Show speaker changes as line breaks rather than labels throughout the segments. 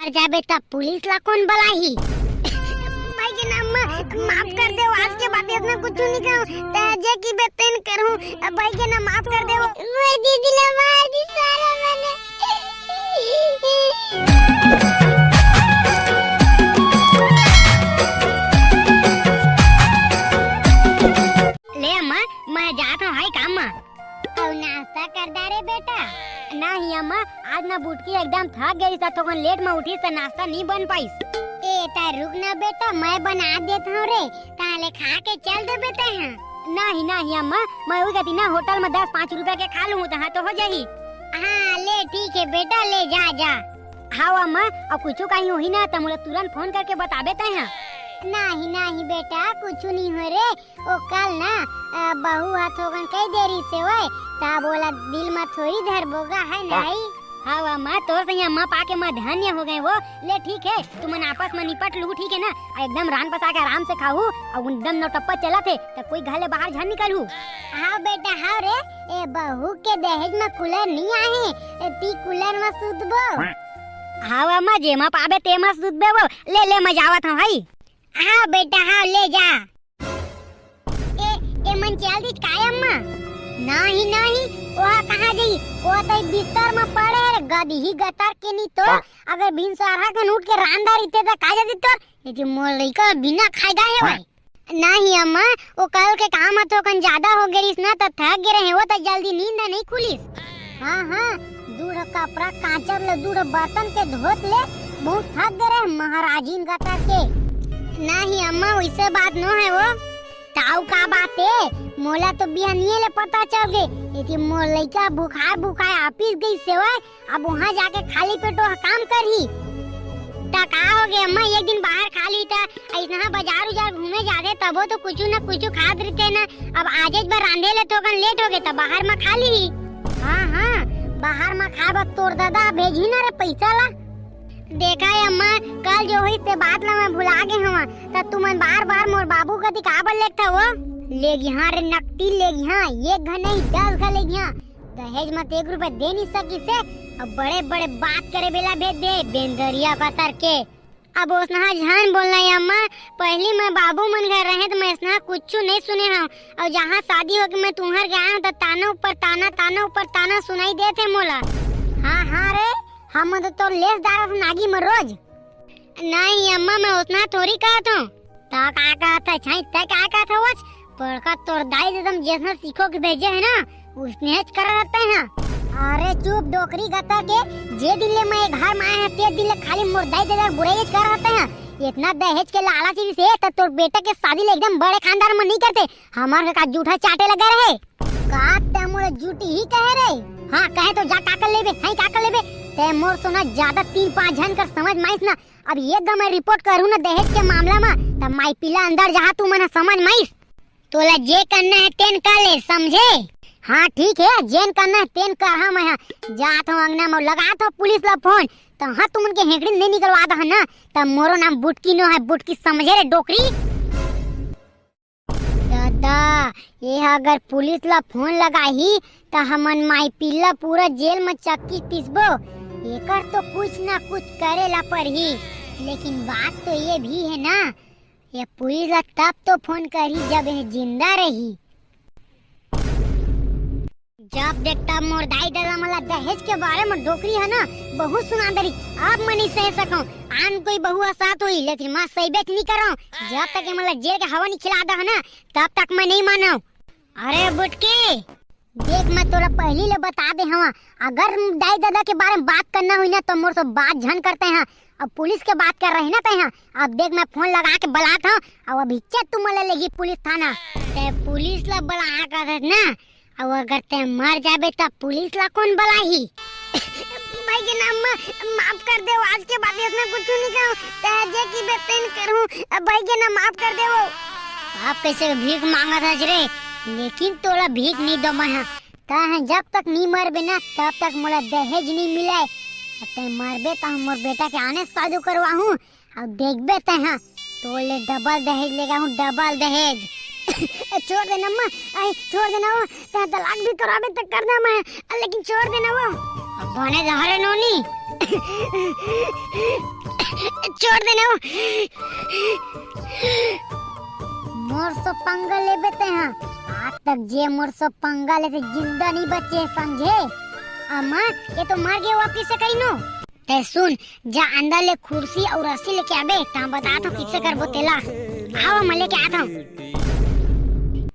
मर जाबे तब पुलिस ला कौन बुलाई? भाई के नाम माफ कर दे, आज के बाद इतना कुछ नहीं कहूं, जे की बेतन करूं, भाई के नाम माफ कर दे। मैं दीदी ला मार दी सारा मैंने। ले अम्मा, मैं जाता हूं हाई काम में। और नाश्ता कर दे रे बेटा। नहीं अम्मा, आज ना बुटकी एकदम थक गई था तो लेट में उठी तो नाश्ता नहीं बन पाई। ए ता रुक ना बेटा, मैं बना देता हूँ रे, ताले खा के चल दे बेटा। नहीं नहीं अम्मा, मैं वही कहती ना होटल में 10-5 रुपए के खा लूँ तो हो जाही। हाँ ले ठीक है बेटा, ले जा जा। हाँ अम्मा, अब कुछ कहीं हुई ना तो मुझे तुरंत फोन करके बता देते हैं। नहीं नहीं बेटा, कुछ नहीं हो रे। ओ कल ना बहू हाथों कई देरी से होए ता बोला दिल में थोड़ी धर बोगा है नहीं। हाँ अम्मा, तो सही अम्मा पाके मैं धन्य हो गए वो। ले ठीक है, तुम आपस में निपट लू ठीक है ना, एकदम रान पसा के आराम से खाऊ और एकदम नौटप्पा चला थे तो कोई घले बाहर झन निकलू। हाँ बेटा हाँ रे, ए बहू के दहेज में कूलर नहीं आए, ती कूलर में सुतबो। हाँ अम्मा, जेमा पाबे तेमा सुतबे वो। ले ले मैं जावत हूं भाई। हाँ बेटा हाँ, ले जा। ए मन चल दी काय अम्मा? नहीं नहीं, वह कहाँ गई? वो तो बिस्तर में पड़े है, गदी ही गतर के नहीं तो अगर बिन सारा के उठ के रांदार इते तो खा जाती तो ये जो मोल लइका बिना खाई दा है भाई। नहीं अम्मा, वो कल के काम तो कन ज्यादा हो गई ना तो थक गए रहे वो तो जल्दी नींद नहीं खुली। हाँ हाँ, दूर कपड़ा कांचर ले, दूर बर्तन के धोत ले, बहुत थक गए रहे महाराजीन गतर के। नहीं अम्मा, वैसे बात न है वो। ताऊ का बात है, मोला तो बिहानिये ले पता चल गए ये मोर लइका बुखार ऑफिस गई से हुआ, अब वहाँ जाके खाली पेटो काम करही। ता का हो गया अम्मा, एक दिन बाहर खा ली था, ऐसा बाजार उजार घूमे जाते तब तो कुछ न कुछ खा देते ना। अब आज एक बार रांधे ले तो लेट हो गए तब बाहर में खा ली। हाँ हाँ, बाहर में खा तोर दादा भेजी ना रे पैसा ला। देखा है अम्मा, कल जो हुई ते बात ला मैं भुला गए हवा, तब तुमन बार बार मोर बाबू का दिखाबर लेता वो। लेगी हाँ रे नकटी लेगी हाँ, एक घर नहीं 10 घर लेगी हाँ। दहेज मत 1 रुपए दे नहीं सकी से, अब बड़े बड़े बात करे बेला भेज दे बेंदरिया कतर के। अब उसना झन बोलना है अम्मा, पहली मैं बाबू मन घर रहे तो मैं इसना कुछ नहीं सुने हूँ, और जहाँ शादी हो के मैं तुम्हार गया हूँ तो ताना ऊपर ताना, ताना ऊपर ताना सुनाई देते मोला। हाँ हाँ रे, हम तो लेस दारा नागी में रोज। नहीं अम्मा, मैं उतना थोड़ी कहता हूँ। ता का कहता छाई ता का कहता वो पड़का तोर दाई एकदम जैसा सीखो के भेजे है ना उसने हेच कर रहते हैं। अरे चुप डोकरी गता के, जे दिले में घर में आए ते दिले खाली मोर दाई दादा बुराई कर रहते हैं। इतना दहेज के लालची से तो तोर बेटा के शादी ले एकदम बड़े खानदान में नहीं करते, हमारे का जूठा चाटे लगा रहे का ते मोर जूठी ही कह रहे। हाँ कहे तो जा काकल लेबे, हां काकल लेबे ते मोर सोना ज्यादा 3-5 जन कर समझ माइस ना। अब ये मैं रिपोर्ट करूँ ना दहेज के मामला में तब माई पिला अंदर जहाँ तू मना समझ माइस तोला जे करना है तेन कर ले, समझे? हाँ ठीक है, जेन करना है तेन कर। हाँ मैं जात हूँ अंगना में लगात हूँ पुलिस ला फोन तो हाँ तुम उनके हेकड़ी नहीं निकलवा दो ना तब मोरो नाम बुटकी नो है, बुटकी समझे रे डोकरी। दादा ये अगर पुलिस ला फोन लगाही तो हमन माई पिल्ला पूरा जेल में चक्की पीसबो, एकर तो कुछ ना कुछ करेला पड़ही। लेकिन बात तो ये भी है ना, ये पुलिस ला तब तो फोन करी जब ये जिंदा रही। जब देखता मोर दाई दादा मला दहेज के बारे में डोकरी है ना बहुत सुना दरी। अब मैं नहीं सह सकूं, आन कोई बहुआ साथ हुई लेकिन मैं सही बेच नहीं कर रहा हूँ। जब तक ये मला जेल के हवा नहीं खिला दो है ना तब तक मैं नहीं माना। अरे बुटकी देख, मैं तोरा पहली ले बता दे हवा, अगर दाई दादा के बारे में बात करना हुई ना तो मोर से बात झन करते हैं। अब पुलिस के बात कर रहे ना तय, अब देख मैं फोन लगा के बुलाता हूँ और अभी चेक तुम ले लेगी पुलिस थाना ते पुलिस ला बुला कर ना। और अगर ते मर जाबे तब पुलिस ला कौन बुलाई? भाई के नाम माफ कर दे, आज के बाद इसमें कुछ नहीं कहूं, जे की बेतन करूं, भाई के नाम माफ कर दे। वो आप कैसे भीख मांगा था रे, लेकिन तोला भीख नहीं दो मैं ता जब तक नहीं मरबे ना तब तक मोला दहेज नहीं मिले। ते मरबे तो मोर बेटा के आने शादी करवाहूं और देखबे ते हां तो ले डबल दहेज लेगा हूं, डबल दहेज। छोड़ देना अम्मा, छोड़ देना वो, तलाक भी कराबे तक करना मैं, लेकिन छोड़ देना वो। बने जहरे नोनी छोड़ देना मोर सो पंगा ले बेते हैं। आज तक जे मोर सो पंगा लेते जिंदा नहीं बचे समझे। अम्मा ये तो मर गए वापिस से कहीं नो। ते सुन जा अंदर ले कुर्सी और रस्सी लेके आबे ता बता तो किससे करबो तेला। आओ मैं लेके आता हूँ।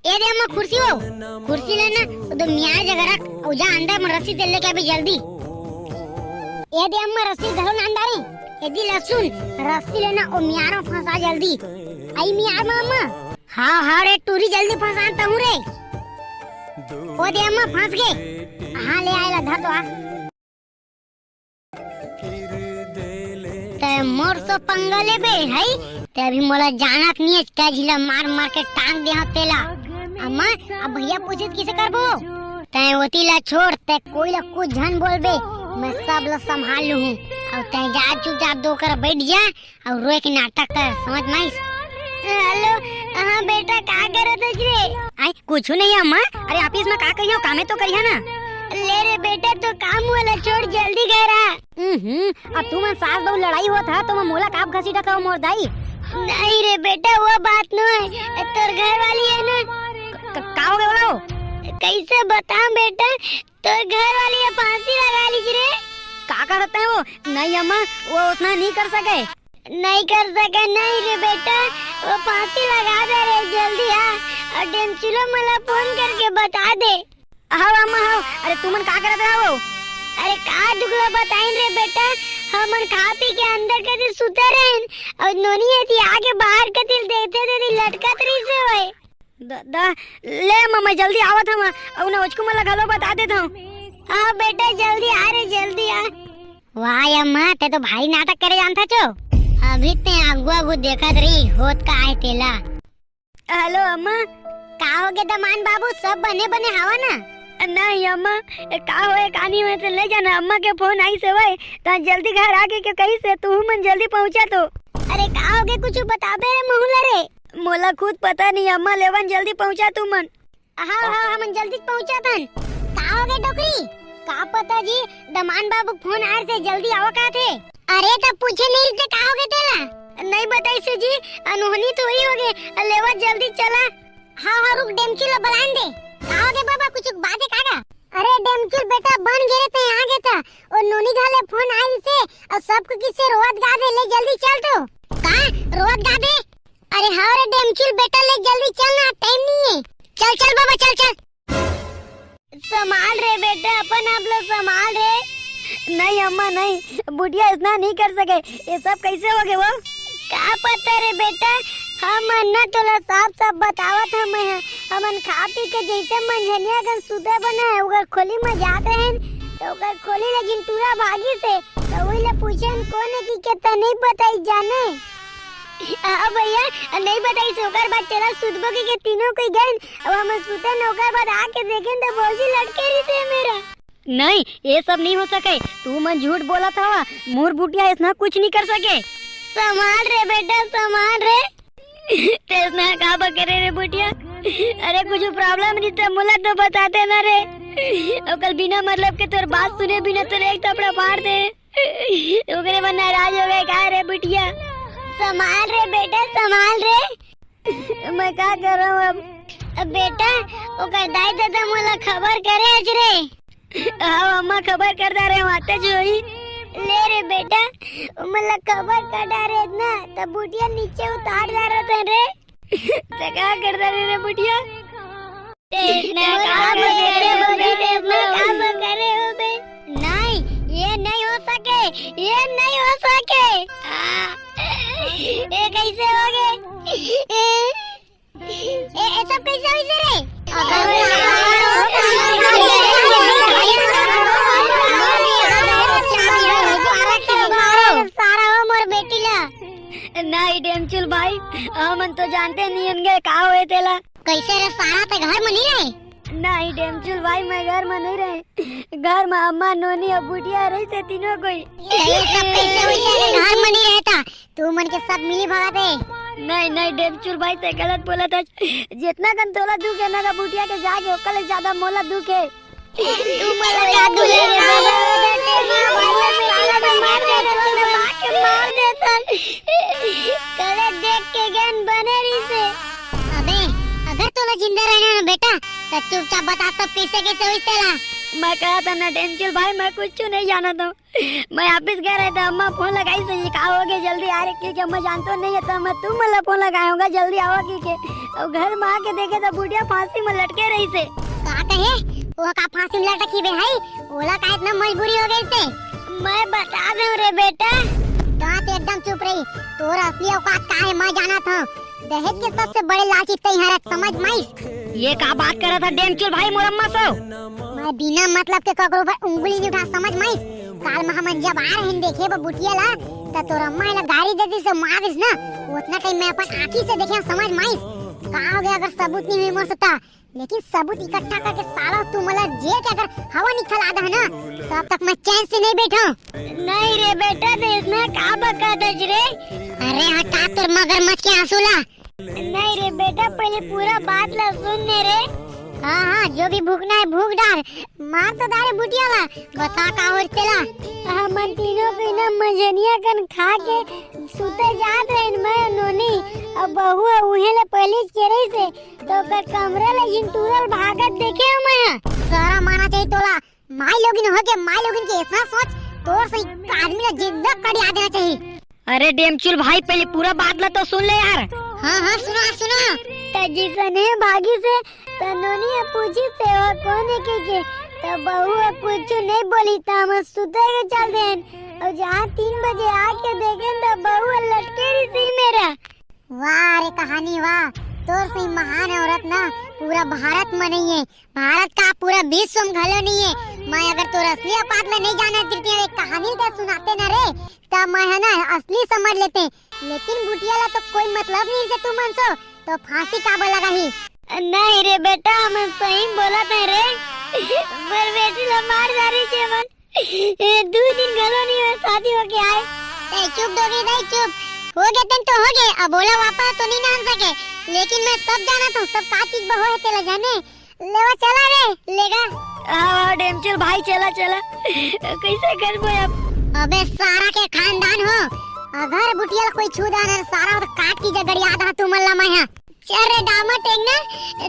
ए दे अम्मा कुर्सी हो कुर्सी लेना तो मियाँ जगह रख और जा अंदर में रस्सी तेल लेके आबे जल्दी। ए दे अम्मा रस्सी धरो ना अंदर यदि लहसुन रस्सी लेना और मियाँ फंसा जल्दी। आई मियाँ अम्मा हाँ हाँ रे टूरी जल्दी फंसाता हूँ रे। ओ दे अम्मा फंस गए। हाँ ले आएला धर तो आ। ते मोर सो पंगा ले बे है ते अभी मोला जानत नहीं है क्या झिला मार मार के टांग दे तेला। अम्मा अब भैया पूछे किसे करबो ते ओती ला छोड़ ते कोई ला कुछ झन बोल बे मैं सब ला संभाल लूँ और ते जा चुपचाप दो कर बैठ जा और रोए के नाटक कर समझ में। हेलो हाँ बेटा क्या कर रहे थे? आई कुछ नहीं अम्मा। अरे ऑफिस में का कहियो कामे तो करिया ना। ले रे बेटा तो काम वाला छोड़ जल्दी घर आ। अब तू मन सास बहु लड़ाई हुआ था तो मैं मोला काप घसी डका मोर दाई। नहीं रे बेटा वो बात न है तोर घर वाली है ना। का हो गया बोलो? कैसे बता बेटा तोर घर वाली है फांसी लगा ली रे। का करते हैं वो? नहीं अम्मा वो उतना नहीं कर सके। नहीं कर सके नहीं रे बेटा वो फांसी लगा दे रे जल्दी आ और डेमचुलो मला फोन करके बता दे। हाँ अम्मा हाँ। अरे तुमन का करत रहा वो? अरे का दुगला बताइन रे बेटा हमन खा पी के अंदर के सुते रहन और नोनी है थी आगे बाहर के दिल देखते थे लटकत रही से होए। दा ले मम्मा जल्दी आवत हम और ना उसको मला घलो बता देता हूं। हां बेटा जल्दी आ रे जल्दी आ। वाह अम्मा ते तो भारी नाटक करे जानता छो। अभी ते आगु देखत रही होत का है तेला। हेलो अम्मा का हो गए दमान बाबू सब बने बने हवा ना? नहीं अम्मा का होए कहानी में तो ले जाना अम्मा के फोन आई से वही तो जल्दी घर आके के कहीं से तू मन जल्दी पहुंचा तो। अरे का हो गए कुछ बता बे रे मोहला रे। मोला खुद पता नहीं अम्मा लेवन जल्दी पहुंचा तू मन। हाँ हाँ हम जल्दी पहुंचा थन। का हो गए डोकरी का पता जी दमान बाबू फोन आए से जल्दी आओ का थे। अरे तब पूछे नहीं थे का हो गए तेला? नहीं बताई से जी अनहोनी तो ही हो गए लेवा जल्दी चला। हाँ हाँ रुक डेमचुल बुलान दे। का हो गए बाबा कुछ बात है कागा? अरे डेमचुल बेटा बन गए थे आ गए था और नोनी घाले फोन आई से और सबको किसे रोवत गा दे ले जल्दी चल तो। का रोवत गा दे? अरे हाँ रे डेमचुल बेटा ले जल्दी चलना टाइम नहीं है। चल चल बाबा चल चल। संभाल रे बेटा अपन आप लोग संभाल रे। नहीं अम्मा नहीं बुढ़िया इतना नहीं कर सके ये सब कैसे हो गए वो? क्या पता रे बेटा हम ना तोला साफ साफ बतावत हमन खा पी के जैसे मंझनिया का सुते बना है उगर खोली में जाते हैं तो उगर खोली लेकिन पूरा भागी से तो वही ले पूछन कौन है कि कितना नहीं बताई जाने। हाँ भैया नहीं बताई से उगर बाद चला सुतबो के तीनों कोई गए अब हम सुते न उगर बाद आके देखें तो बोझी लटके रही थे मेरा। नहीं ये सब नहीं हो सके तू मन झूठ बोला था मोर बुटिया इतना कुछ नहीं कर सके। संभाल रे बेटा संभाल रे। तेजना का बकरे रे बुटिया। अरे कुछ प्रॉब्लम नहीं तो मुला तो बताते ना रे कल बिना मतलब के तोर बात सुने बिना तो एक थपड़ा मार दे ओकरे मन नाराज हो गए का रे बुटिया। संभाल रे बेटा संभाल रे। मैं क्या कर रहा हूँ अब बेटा ओकर दाई दादा मोला खबर करे आज रे। हाँ अम्मा खबर करता रहे आते जोई। ले रे बेटा मला खबर कर डारे ना तब बुटिया नीचे उतार जा रहा था रे। तो क्या करता रे बुटिया? करे हो बे? नहीं ये नहीं हो सके ये नहीं हो सके। ये कैसे हो गए? ये सब कैसे हुई रे? नहीं डेमचुल भाई हमन तो जानते नहीं होंगे का हुए तेला। कैसे रे सारा ते घर में नहीं रहे? नहीं डेमचुल भाई मैं घर में नहीं रहे घर में अम्मा नोनी और बुढ़िया रही थे तीनों कोई। ये सब कैसे हुई रे घर में नहीं रहता तू मन के सब मिली भगत है। नहीं नहीं डेमचुल भाई ते गलत बोला था जितना कन तोला दुख है ना का बुढ़िया के जाके ओकले ज्यादा मोला दुख है। तू मला जादू ले रे मार देता कले देख के गन बने रही से। अबे अगर तू जिंदा रहना ना बेटा तो चुपचाप बता सब कैसे हुई तेरा।
मैं कहा था ना डेंचल भाई मैं कुछ नहीं जाना था। मैं ऑफिस गया रहा था, अम्मा फोन लगाई से आओगे जल्दी आ रहे क्योंकि अम्मा जानते नहीं है तो मैं तुम मतलब फोन लगाया होगा जल्दी आओगी के। और घर में आके देखे तो बुढ़िया फांसी में लटके रही से।
का कहे वो का फांसी में लटकी बे है ओला का इतना मजबूरी हो गई से।
मैं बता दूं रे बेटा।
दांत एकदम चुप रही, तोरा असली औकात का है मैं जाना था। दहेज के सबसे बड़े लालची तई है समझ माइस।
ये का बात कर रहा था डेंचल भाई मोर अम्मा से।
मैं बिना मतलब के ककरो पर उंगली नहीं उठा समझ माइस। काल में हम जब आ रहे देखे वो बुटिया ला तो तोरा अम्मा ने गाड़ी दे दी से मारिस ना उतना टाइम मैं अपन आंखी से देखे समझ माइस। का हो गया अगर सबूत नहीं मिल सकता लेकिन सबूत इकट्ठा करके सारा तू मला जेल के अगर हवा निकला दे ना तब तक मैं चैन से नहीं बैठा।
नहीं रे बेटा देखना का बका दज रे।
अरे हटा तोर मगरमच्छ के आंसू ला।
नहीं रे बेटा पहले पूरा बात ला सुनने रे।
हाँ हाँ जो भी भूखना है भूख डाल मार तो दारे बुटिया ला बता का हो तेला।
हम तीनों को ना मजनिया कन खा के सुते जात रहे मैं नोनी अब बहू उहे ले पहले केरे से तो कर कमरे ले जिंटूरल भागत देखे मैं।
सारा माना चाहिए तोला माई लोगिन हो के माई लोगिन के इतना सोच तोर से आदमी का जिंदा कड़िया देना चाहिए।
अरे डेमचुल भाई पहले पूरा बात ला तो सुन ले यार।
हाँ हाँ सुना
जिसने भागी से तनोनी पूछी से वो कौन है के तो बहू कुछ नहीं बोली था हम सुते के चल देन और जहाँ 3 बजे आके देखे तो बहू लटके रही थी मेरा।
वाह रे कहानी वाह तोर से महान औरत ना पूरा भारत में नहीं है भारत का पूरा विश्व में घलो नहीं है। मैं अगर तोर असली औकात ला नहीं जाना देती है कहानी तो सुनाते ना रे तब मैं है ना असली समझ लेते लेकिन बुटिया ला तो कोई मतलब नहीं से तू मनसो तो फांसी का बोला ही।
नहीं रे बेटा मैं सही बोला था रे पर बेटी ला मार जा रही छे मन 2 दिन घलो नहीं है शादी हो के आए।
ए चुप डोगी नहीं चुप हो गए तन तो हो गए अब बोला वापस तो नहीं मान सके लेकिन मैं सब जाना था सब का चीज बहो है तेला जाने लेवा चला रे लेगा।
हाँ डेमचल भाई चला कैसे कर बोया।
अबे सारा के खानदान हो अगर बुटिया कोई छूदा ना सारा तो काट की जगड़ी आधा तू मल्ला मैं है। चल रे डामा टेंगना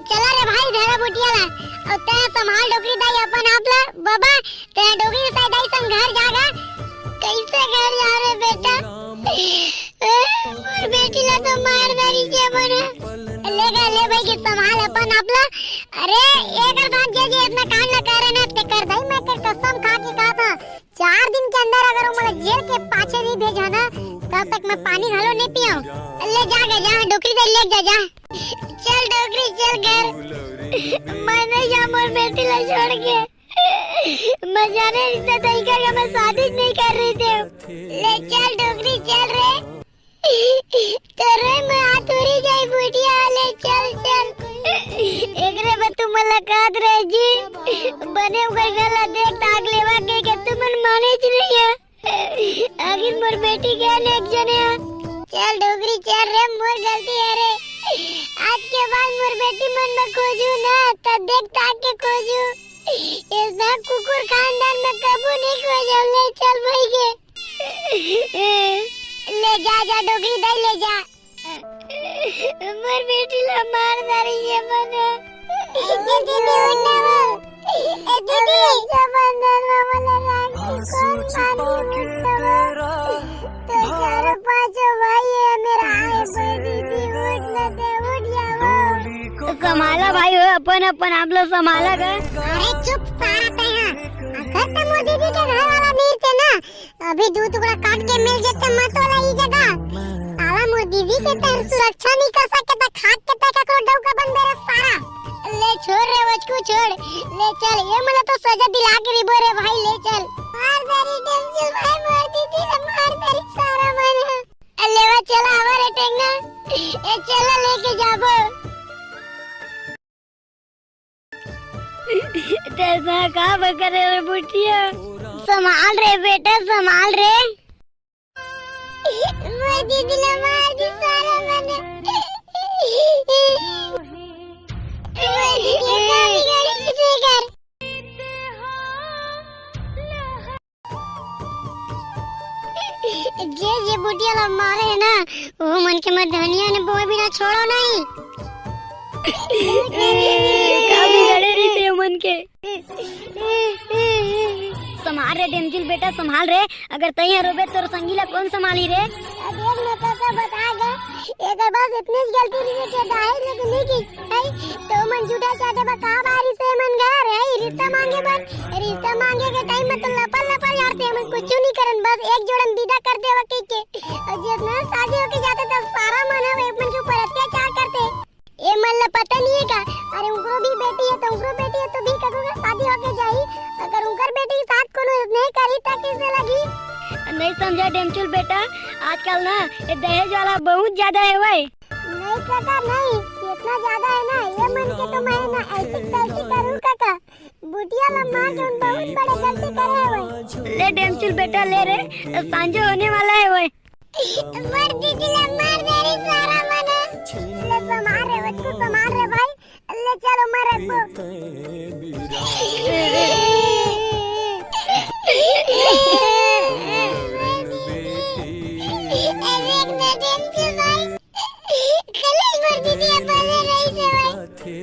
चला रे भाई धरा बुटिया ला और ते संभाल डोकरी दाई अपन आप ला बाबा ते डोकरी दाई दाई संग घर जागा कैसे घर जा रे बेटा और बेटी ला तो मार दारी के बना ले भाई के संभाल अपन आप ला। अरे एक बात जे इतना काम ना करे ना ते कर दई मैं तेरे कसम खा के कहा था 4 दिन के अंदर अगर वो मुझे जेल के पाछे नहीं भेजा ना तब तक मैं पानी घालो नहीं पियाऊं। ले जा डोकरी दे ले जा चल डोकरी चल घर
मैं नहीं जा मोर बेटी ला छोड़ के मैं जाने रिश्ता तय करके मैं शादी नहीं कर रही थी।
ले चल डोकरी चल रे तेरे में आतुरी जाई बुटिया ले चल
एकरे में तू मुलाकात रह जी बने हुए गला देख ताक लेवा के तुम माने ज नहीं है आगे मोर बेटी के ने एक जने
चल डोगरी चल रे मोर गलती है रे आज के बाद मोर बेटी मन में खोजू ना तब देख ताक के खोजू इतना कुकुर खानदान में कबू नहीं खोजो ले चल भाई के ले जा डोगरी दे ले जा
मोर बेटी ला मार दारी है मने
दीदी उठना वो दीदी समंदर में मला राखी कौन पानी में तो 4-5 भाई है मेरा आए दीदी उठ ना दे उठ जाओ
कमाला भाई हो अपन आप लोग संभाला का।
अरे चुप सारा ते अगर तुम वो दीदी के घर वाला मिलते ना अभी 2 टुकड़ा काट के मिल जाते मत वाला ही जगह साला मोर दीदी के तर सुरक्षा नहीं कर सकता खाट के तक को डव का बन मेरा सारा ले छोड़ रे बचकू छोड़ ले चल ये मला तो सजा दिला के रिबो रे भाई ले चल मार मेरी टेंशन भाई मार दीदी ने मार मेरी सारा मन लेवा चला हमारे टेंगना ए चला लेके जाबो
तेरा का बकरे रे बुटिया संभाल रे बेटा संभाल रे
मोर दीदी ने मार दी सारा मन जे बुटिया ला मारे है ना वो मन के मत धनिया ने बोए बिना छोड़ो नहीं।
काफी लड़े रही थे मन के। संभाल रे डेमचिल बेटा संभाल रे, अगर तई रोबे तो संगीला कौन संभाली रे?
देख मैं तो बताएगा एक बस इतनी गलती नहीं के दाई लेकिन नहीं की है तो मन झूठा चाटे बता बारी से मन घर है रिश्ता मांगे के टाइम में तो लपल यारते मन कुछ नहीं करन बस एक जोड़न विदा कर दे वके के और जितना शादी होके जाते तब सारा मन है एक मन के ऊपर अत्याचार करते। ये मन ला पता नहीं है का अरे उनको भी बेटी है तो उनको बेटी है तो भी करूंगा शादी होके जाई अगर उनकर बेटी के साथ कोनो नहीं करी त कैसे लगी?
नहीं समझा डेमचुल बेटा, आजकल ना ये दहेज वाला बहुत ज्यादा है भाई।
नहीं काका नहीं इतना ज्यादा है ना ये मन के तो मैं ना ऐसी तैसी करूं काका बुटिया ला मार के उन बहुत बड़े गलती करे है भाई।
ले डेमचुल बेटा ले रे, सांझो होने वाला है भाई।
मर दीदी ला मार दे रे सारा मन ले संभाल रे बच्चू संभाल रे भाई ले चलो मर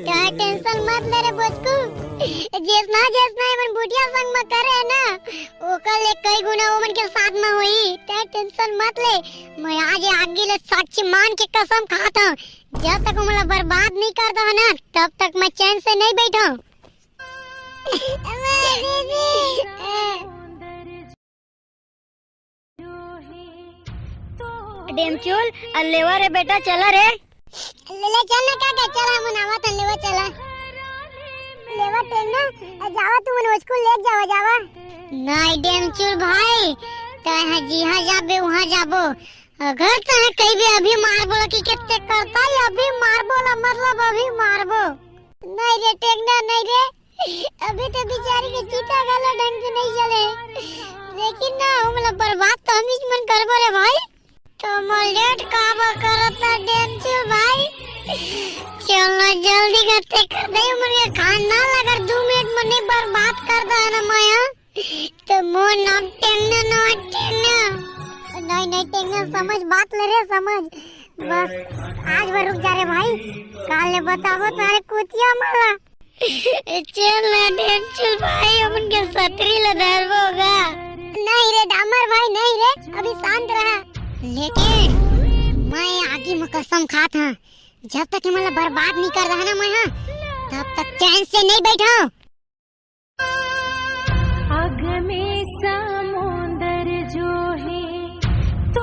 क्या टेंशन मत ले रे बच्चू जितना मन बुटिया संग में करे ना ओकर ले कई गुना वो मन के साथ में हुई ते टेंशन मत ले। मैं आज आगे ले साक्षी मान के कसम खाता हूँ जब तक वो मतलब बर्बाद नहीं करता है ना तब तक मैं चैन से नहीं बैठा।
डेमचुल लेवा रे बेटा चला रे
ले चलना काका चला मनावा तन लेवा चला लेवा टेना जावा तू मन स्कूल ले जावा नहीं डेमचुल भाई तहां जिहां जाबे वहां जाबो अगर तहां कहीं भी अभी मार बोला कि कितने करता है अभी मार बोला मतलब अभी मारबो नहीं रे टेकना नहीं रे अभी तो बेचारी के जीता गला ढंग से नहीं चले लेकिन ना मतलब बर्बाद तो हम ही मन करबो रे भाई तो लेट काबा करता डेमचुल भाई चलना जल्दी करते कर दे मुझे खाना लगा 2 मिनट में नहीं बर्बाद कर दे ना माया तो मो नाम टेंगना नहीं टेंगना समझ बात ले रे समझ बस आज भर रुक जा रे भाई काल ले बताबो तारे कुतिया माला चल ना डेमचुल भाई अपन के सतरी ला धरबोगा नहीं रे डामर भाई नहीं रे अभी शांत रहा लेकिन मैं आगे में कसम खाता जब तक मतलब बर्बाद नहीं कर रहा ना मैं तब तक चैन से नहीं बैठा।